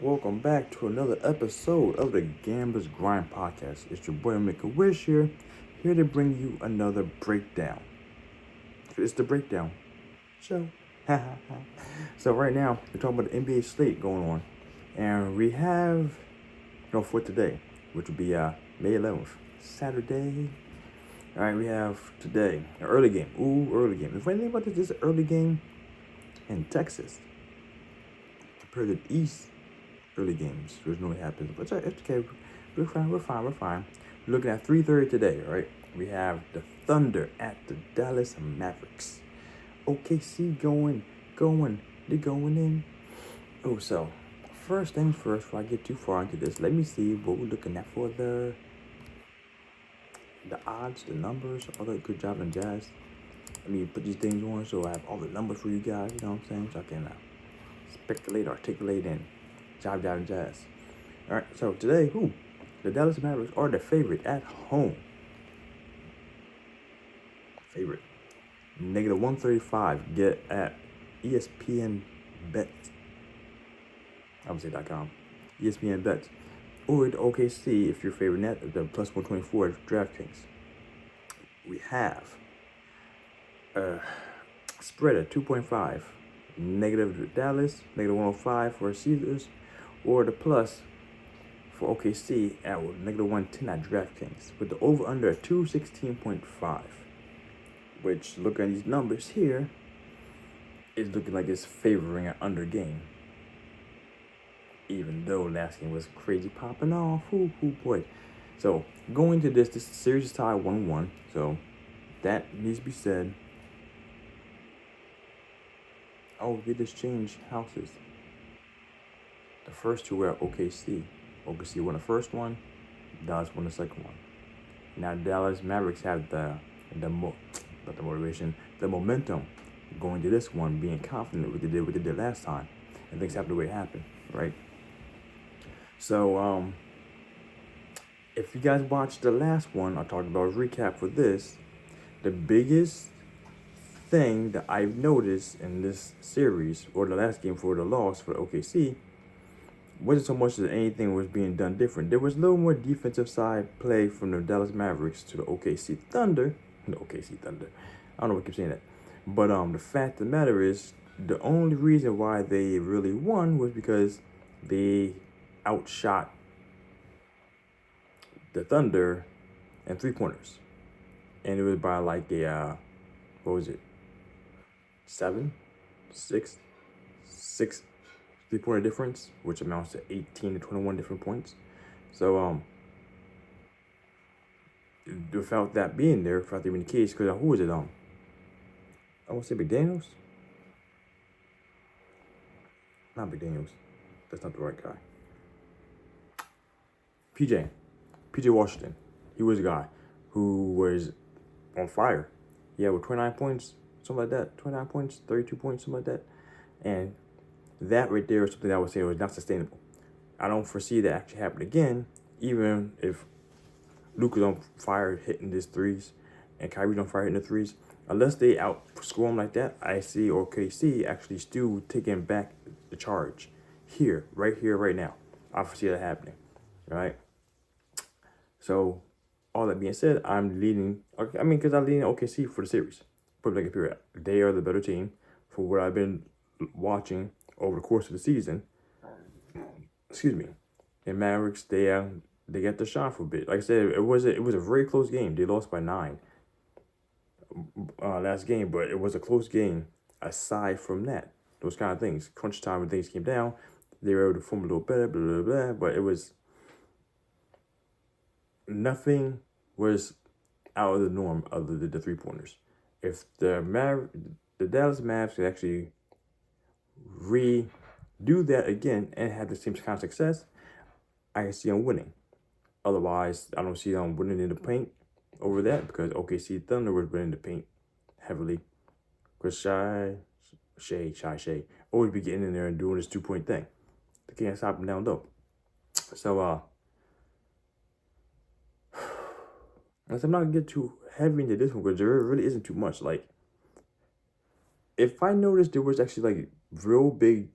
Welcome back to another episode of the Gamblers Grind Podcast. It's your boy Make a Wish here to bring you another breakdown. It's the breakdown show. So right now we're talking about the NBA slate going on, and we have for today, which will be May 11th, Saturday. All right, we have today an early game. Early game. If anything about this is an early game in Texas compared to the East. Early games, which normally happens, but it's okay. We're fine. We're looking at 3:30 today, right? We have the Thunder at the Dallas Mavericks. OKC they're going in. Oh, so first things first, before I get too far into this, let me see what we're looking at for the odds, the numbers, all that good job and jazz. Let me put these things on so I have all the numbers for you guys. You know what I'm saying? So I can speculate, articulate, and job and jazz. All right, so today, the Dallas Mavericks are the favorite at home. Favorite. Negative 135. Get at ESPN Bet. Obviously.com. ESPN Bet. Or the OKC if your favorite net, the plus 124 at DraftKings. We have spread at 2.5. Negative Dallas, negative 105 for Caesars, or the plus for OKC at negative 110 at DraftKings, with the over under at 216.5, which looking at these numbers here is looking like it's favoring an under game. Even though last game was crazy popping off, boy. So going to this series is tied 1-1, so that needs to be said. Oh, we just changed houses. The first two were at OKC. OKC won the first one. Dallas won the second one. Now Dallas Mavericks have the motivation, the momentum going to this one, being confident with what they did last time, and things happen the way it happened, right? So if you guys watched the last one, I talked about a recap for this. The biggest thing that I've noticed in this series, or the last game for the loss for the OKC, wasn't so much that anything was being done different. There was a little more defensive side play from the Dallas Mavericks to the OKC Thunder. The OKC Thunder. I don't know what I keep saying that. But the fact of the matter is, the only reason why they really won was because they outshot the Thunder in 3-pointers. And it was by like a, what was it? 6 3-pointer difference, which amounts to 18 to 21 different points. So without that being there, without that being the case, because who was it? I want to say McDaniels. Not McDaniels. That's not the right guy. PJ Washington. He was a guy who was on fire. Yeah, with 29 points, something like that. 29 points, 32 points, something like that. And that right there is something I would say was not sustainable. I don't foresee that actually happen again, even if Luka's on fire hitting his threes and Kyrie's on fire hitting the threes. Unless they outscore him like that, I see OKC actually still taking back the charge right now. I foresee that happening, right? So, all that being said, I'm leading. Because I'm leading OKC for the series. Put like a period. They are the better team for what I've been watching over the course of the season. Excuse me. And Mavericks, they got the shot for a bit. Like I said, it was a very close game. They lost by 9 last game, but it was a close game. Aside from that, those kind of things, crunch time when things came down, they were able to form a little better, blah blah blah. But it was nothing was out of the norm other than the 3-pointers. If the Dallas Mavs could actually redo that again and have the same kind of success, I can see them winning. Otherwise, I don't see them winning in the paint over that, because OKC Thunder was winning the paint heavily. Because Shay always be getting in there and doing this 2-point thing. They can't stop him down low. So I'm not gonna get too heavy into this one, because there really isn't too much. Like, if I noticed there was actually like real big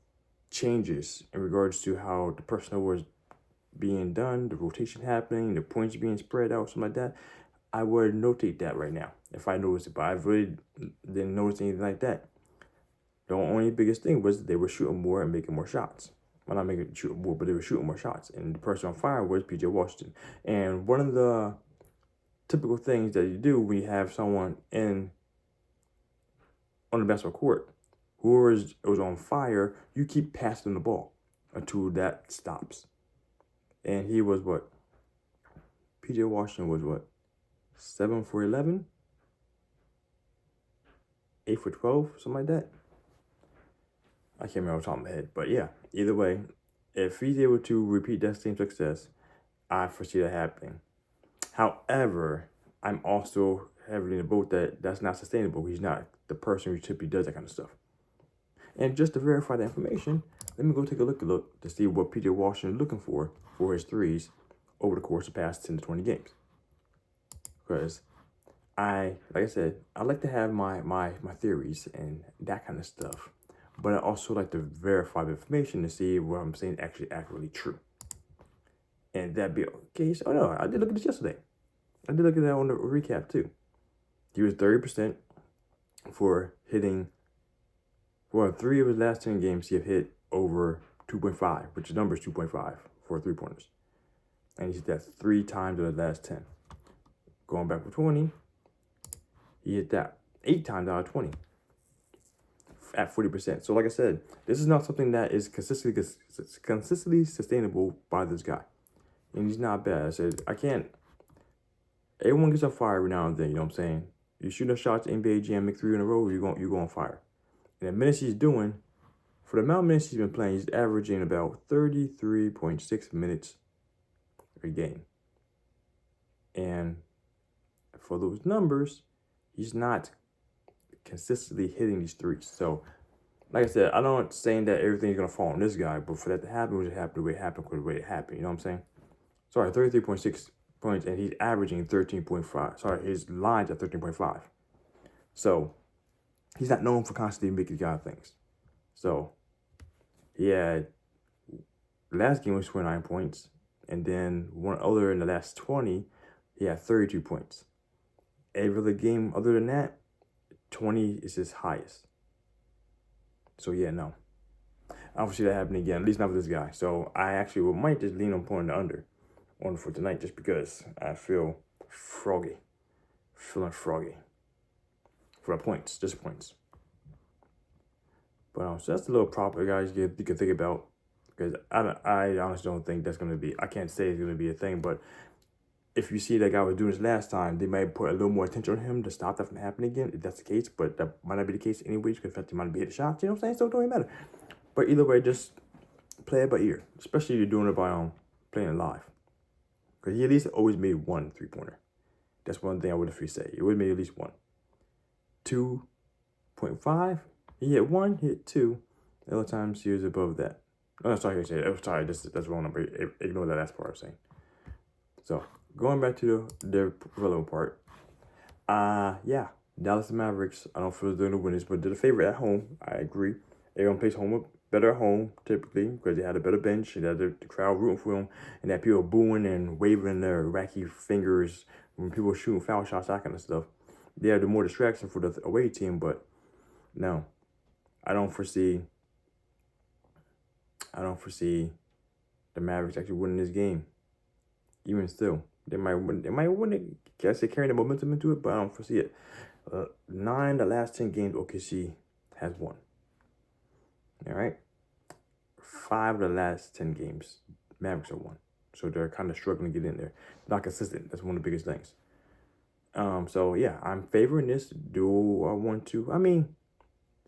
changes in regards to how the personnel was being done, the rotation happening, the points being spread out, something like that, I would notate that right now if I noticed it. But I really didn't notice anything like that. The only biggest thing was they were shooting more and making more shots. Well, not making shooting more, but they were shooting more shots. And the person on fire was PJ Washington. And one of the typical things that you do when you have someone on the basketball court, whoever was on fire, you keep passing the ball until that stops. And he was what? PJ Washington was what? 7 for 11? 8 for 12? Something like that? I can't remember off the top of my head. But yeah, either way, if he's able to repeat that same success, I foresee that happening. However, I'm also heavily in the boat that that's not sustainable. He's not the person who typically does that kind of stuff. And just to verify the information, let me go take a look to see what PJ Washington is looking for his threes over the course of the past 10 to 20 games. Because like I said, I like to have my theories and that kind of stuff. But I also like to verify the information to see what I'm saying actually accurately true. And that be okay. So, no, I did look at this yesterday. I did look at that on the recap too. He was 30% for hitting. For 3 of his last 10 games, he have hit over 2.5, which the number is 2.5 for 3-pointers. And he hit that 3 times in the last 10. Going back for 20, he hit that 8 times out of 20 at 40%. So like I said, this is not something that is consistently sustainable by this guy. And he's not bad. I said, everyone gets on fire every now and then, you know what I'm saying? You shoot enough shots, NBA Jam, make 3 in a row, you go on fire. And the minutes he's doing, for the amount of minutes he's been playing, he's averaging about 33.6 minutes a game. And for those numbers, he's not consistently hitting these threes. So, like I said, I'm not saying that everything's going to fall on this guy, but for that to happen, it happened the way it happened, the way it happened. You know what I'm saying? Sorry, 33.6 points, and he's averaging 13.5. Sorry, his line's at 13.5. So, he's not known for constantly making these kind of things. So, last game was 29 points, and then one other in the last 20, he had 32 points. Every other game other than that, 20 is his highest. So yeah, no. I don't see that happening again, at least not with this guy. So I actually might just lean on pulling the under for tonight just because I feel froggy. Feeling froggy. For the points, just points. But so that's a little prop, guys, you can think about. Because I honestly don't think that's going to be, I can't say it's going to be a thing, but if you see that guy was doing this last time, they might put a little more attention on him to stop that from happening again, if that's the case. But that might not be the case anyways, because he might be hitting shots, you know what I'm saying? So it don't really matter. But either way, just play it by ear, especially if you're doing it by playing it live. Because he at least always made 1 3-pointer. That's one thing I would have say. He would have made at least 1. 2.5, he hit 1, he hit 2. The other times he was above that. Oh, sorry, that's wrong number. Ignore that last part I was saying. So, going back to the relevant part. Dallas Mavericks, I don't feel they're the winners, but they're the favorite at home. I agree. Everyone plays better at home, typically, because they had a better bench, they had the crowd rooting for them, and that people booing and waving their wacky fingers when people shooting foul shots, that kind of stuff. They have the more distraction for the away team, but no. I don't foresee the Mavericks actually winning this game. Even still, they might win it. Guess they carry the momentum into it, but I don't foresee it. 9 of the last 10 games OKC has won. All right, 5 of the last 10 games Mavericks have won, so they're kind of struggling to get in there. Not consistent. That's one of the biggest things. So yeah, I'm favoring this. Do I want to? I mean,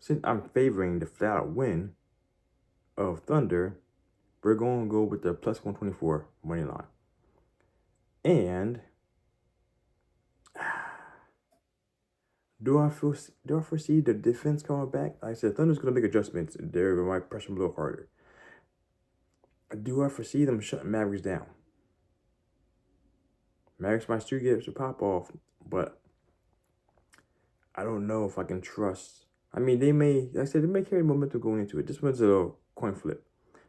since I'm favoring the flat-out win of Thunder, we're going to go with the plus 124 money line. And do I foresee the defense coming back? Like I said, Thunder's going to make adjustments. They might pressure them a little harder. Do I foresee them shutting Mavericks down? Mavericks might still get to pop off, but I don't know if I can trust. I mean, they may carry momentum going into it. This one's a coin flip.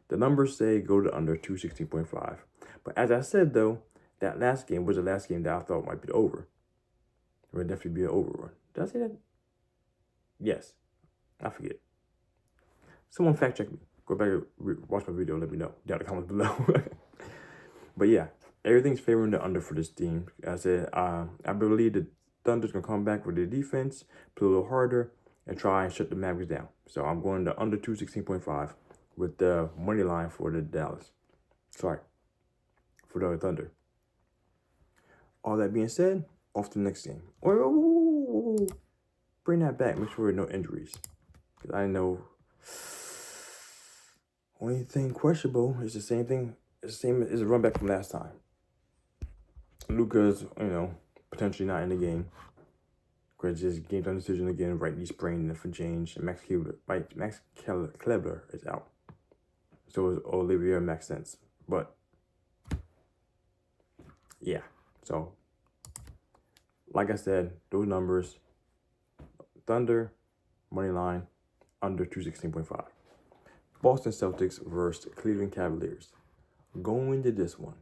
The numbers say go to under 216.5. But as I said, though, that last game was the last game that I thought might be the over. It would definitely be an overrun. Did I say that? Yes. I forget. Someone fact check me. Go back and watch my video. Let me know down in the comments below. But yeah, everything's favoring the under for this team. As I said, I believe the Thunder's going to come back with their defense, play a little harder, and try and shut the Mavericks down. So I'm going to under 216.5 with the money line for the for the Thunder. All that being said, off to the next game. Bring that back. Make sure there are no injuries. Because I know only thing questionable is the same thing. It's the same as a run back from last time. Luka's, potentially not in the game. Because his game time decision again, right knee sprained, nothing changed. And Max Kleber is out. So is Olivier Maxence. But yeah. So like I said, those numbers, Thunder, money line, under 216.5. Boston Celtics versus Cleveland Cavaliers. Going to this one.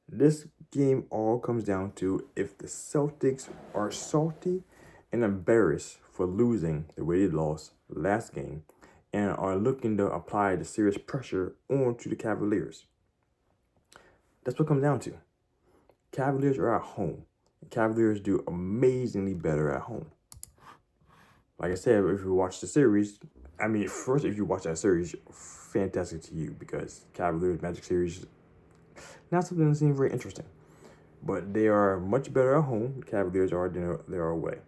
This game all comes down to if the Celtics are salty and embarrassed for losing the way they lost last game and are looking to apply the serious pressure onto the Cavaliers. That's what it comes down to. Cavaliers are at home. Cavaliers do amazingly better at home. Like I said, if you watch the series, first, if you watch that series, fantastic to you because Cavaliers Magic series, not something that seems very interesting. But they are much better at home. The Cavaliers are than they are away.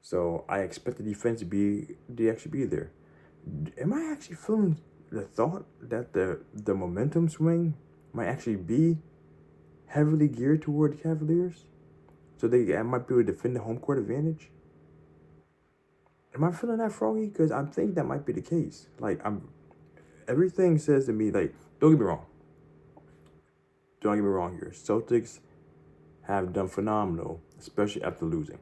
So I expect the defense to actually be there. Am I actually feeling the thought that the momentum swing might actually be heavily geared toward the Cavaliers? So they might be able to defend the home court advantage? Am I feeling that froggy? Because I'm thinking that might be the case. Everything says to me, don't get me wrong. Don't get me wrong here. Celtics have done phenomenal, especially after losing.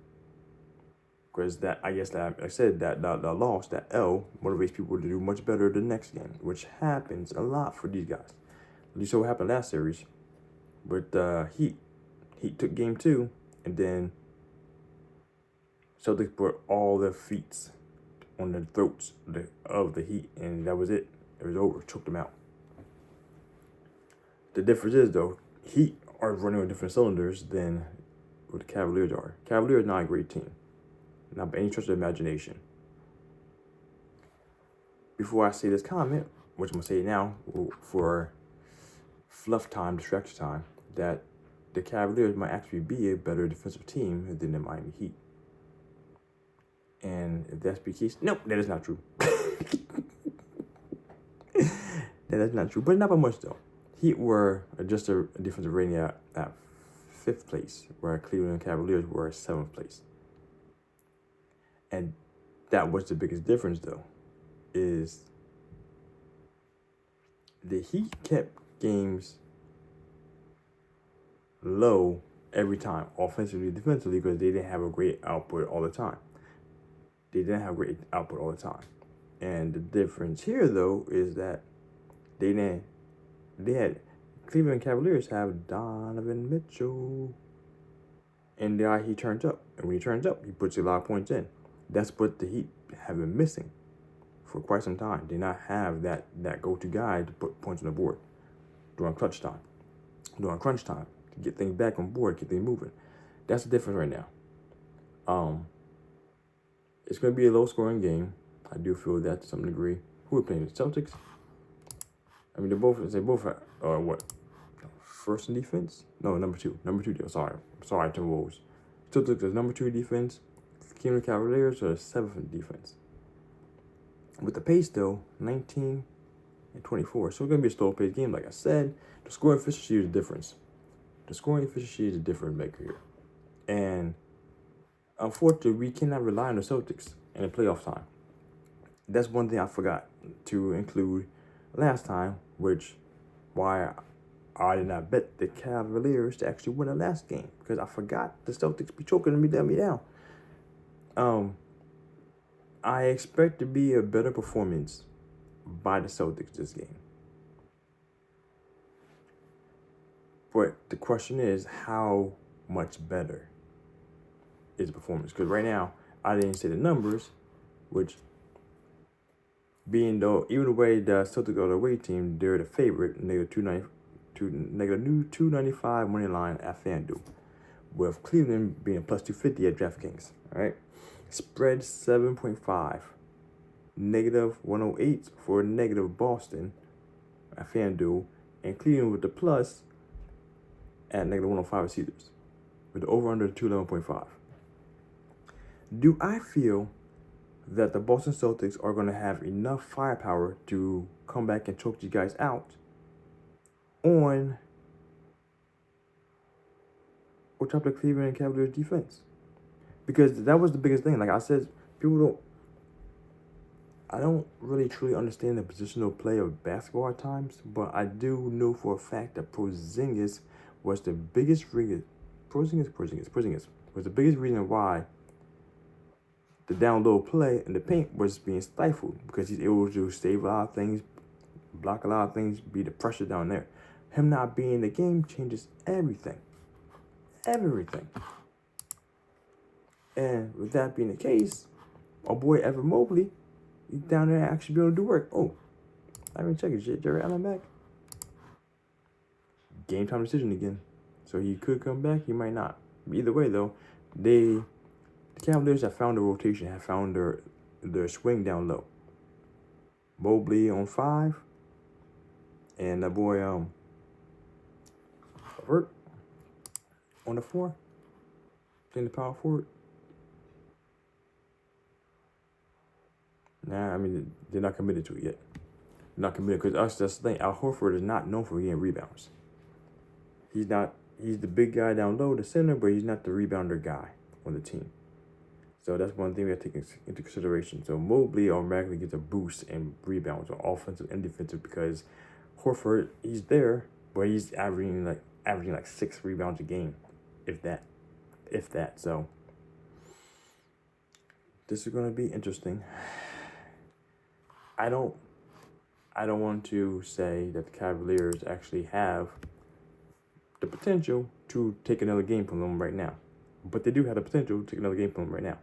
Because that loss, that L, motivates people to do much better the next game, which happens a lot for these guys. At least so what happened last series. But Heat took game 2, and then Celtics put all their feet on the throats of the Heat, and that was it. It was over. Choked them out. The difference is, though, Heat are running on different cylinders than what the Cavaliers are. Cavaliers are not a great team. Not by any stretch of the imagination. Before I say this comment, which I'm going to say now for fluff time, distraction time, that the Cavaliers might actually be a better defensive team than the Miami Heat. And if that's the case, nope, that is not true. That is not true, but not by much though. Heat were just a defensive rating at 5th place, where Cleveland Cavaliers were 7th place. And that was the biggest difference though, is the Heat kept games low every time, offensively, defensively, because they didn't have a great output all the time. And the difference here, though, is that they had Cleveland Cavaliers have Donovan Mitchell. And he turns up. And when he turns up, he puts a lot of points in. That's what the Heat have been missing for quite some time. They not have that go-to guy to put points on the board during crunch time, to get things back on board, get things moving. That's the difference right now. It's going to be a low-scoring game. I do feel that to some degree. Who are playing? The Celtics? They both are what? First in defense? No, number 2. Number 2. Sorry, Timberwolves. Celtics is number 2 defense. Cleveland Cavaliers are 7th in defense. With the pace, though, 19 and 24. So it's going to be a slow-paced game, like I said. The scoring efficiency is the difference. The scoring efficiency is a different maker here. And unfortunately, we cannot rely on the Celtics in the playoff time. That's one thing I forgot to include last time, why I did not bet the Cavaliers to actually win the last game, because I forgot the Celtics be choking me down. I expect to be a better performance by the Celtics this game. But the question is, how much better is the performance? Because right now, I didn't say the numbers, which being though, even the way the Celtics are the away team, they're the favorite, negative 295 money line at FanDuel, with Cleveland being plus 250 at DraftKings. All right, spread 7.5, negative 108 for negative Boston at FanDuel, and Cleveland with the plus at negative 105 at Caesars, with the over under 211.5. Do I feel that the Boston Celtics are going to have enough firepower to come back and choke you guys out on top of the Cleveland Cavaliers defense? Because that was the biggest thing. Like I said, I don't really truly understand the positional play of basketball at times, but I do know for a fact that Porzingis was the biggest reason. Porzingis was the biggest reason why the down low play in the paint was being stifled, because he's able to save a lot of things, block a lot of things, be the pressure down there. Him not being in the game changes everything. Everything. And with that being the case, my boy Evan Mobley, he's down there actually be able to do work. Oh, I didn't check it. Jerry Allen back. Game time decision again. So he could come back, he might not. Either way though, the Cavaliers have found the rotation, have found their swing down low. Mobley on 5. And that boy Vert on the 4. Playing the power forward. Nah, I mean, they're not committed to it yet. Not committed, because that's the thing. Al Horford is not known for getting rebounds. He's the big guy down low, the center, but he's not the rebounder guy on the team. So that's one thing we have to take into consideration. So Mobley automatically gets a boost in rebounds on offensive and defensive, because Horford, he's there, but he's averaging like 6 rebounds a game, if that. So this is going to be interesting. I don't want to say that the Cavaliers actually have the potential to take another game from them right now, but they do have the potential to take another game from them right now.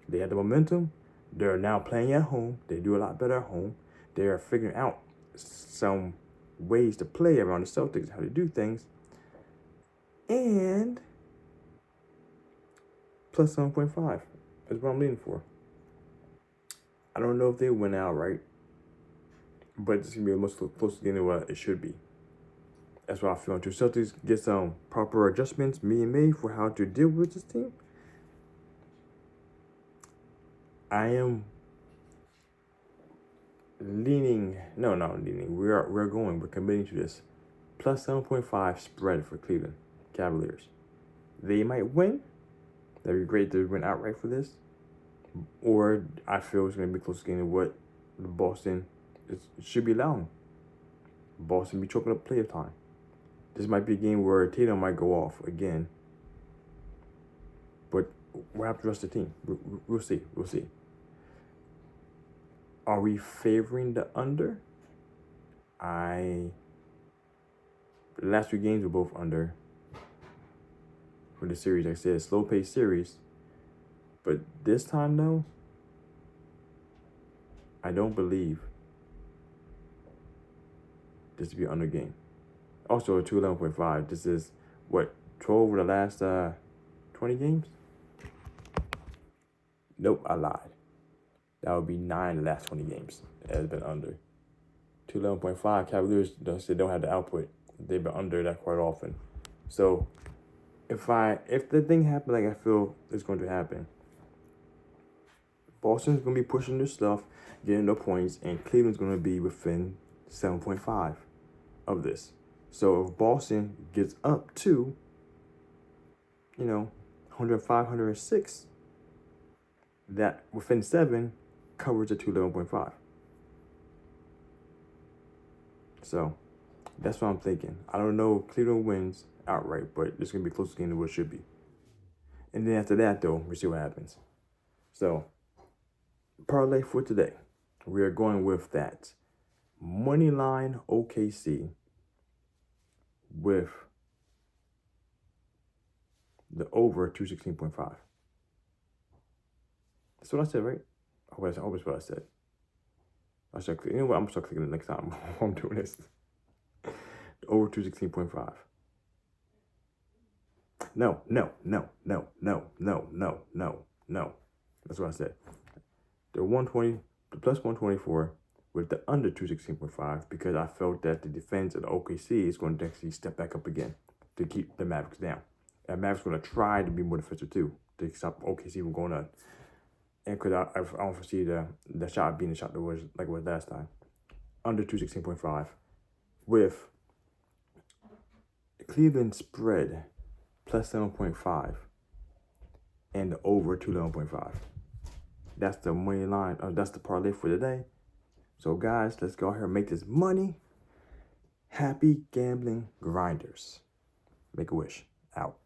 They have the momentum. They're now playing at home. They do a lot better at home. They are figuring out some ways to play around the Celtics, how to do things. And plus 7.5 is what I'm leaning for. I don't know if they win outright, but it's going to be the most close game to what it should be. That's what I feel. Until Celtics get some proper adjustments being made for how to deal with this team, I am leaning. No, not leaning. We're committing to this plus 7.5 spread for Cleveland Cavaliers. They might win. That'd be great to win outright for this. Or I feel it's going to be close game to what the Boston should be allowing. Boston be choking up play time. This might be a game where Tatum might go off again. But we'll have to trust the team. We'll see. Are we favoring the under? The last 2 games were both under for the series. Like I said, slow-paced series. But this time, though, I don't believe this to be an under game. Also, a 211.5. This is, 12 of the last 20 games? Nope, I lied. That would be 9 of the last 20 games that has been under. 211.5. Cavaliers don't have the output. They've been under that quite often. So, if the thing happens like I feel it's going to happen, Boston's going to be pushing their stuff, getting their points, and Cleveland's going to be within 7.5 of this. So if Boston gets up to, 105, 106, that within 7 covers the 211.5. So that's what I'm thinking. I don't know if Cleveland wins outright, but it's going to be close to the game to what it should be. And then after that, though, we see what happens. So, parlay for today. We are going with that money line OKC with the over 216.5. That's what I said, right? I hope that's what I said. You know what? I'm gonna start clicking it next time I'm doing this. Over 216.5. No. That's what I said. The 120, the plus 124 with the under 216.5 because I felt that the defense of the OKC is going to actually step back up again to keep the Mavericks down. And Mavericks going to try to be more defensive too to stop OKC from going up. And because I don't foresee the shot being the shot that was like it was last time. Under 216.5 with Cleveland spread plus 7.5 and the over 211.5. That's the money line. That's the parlay for today. So guys, let's go ahead and make this money. Happy gambling grinders. Make a wish. Out.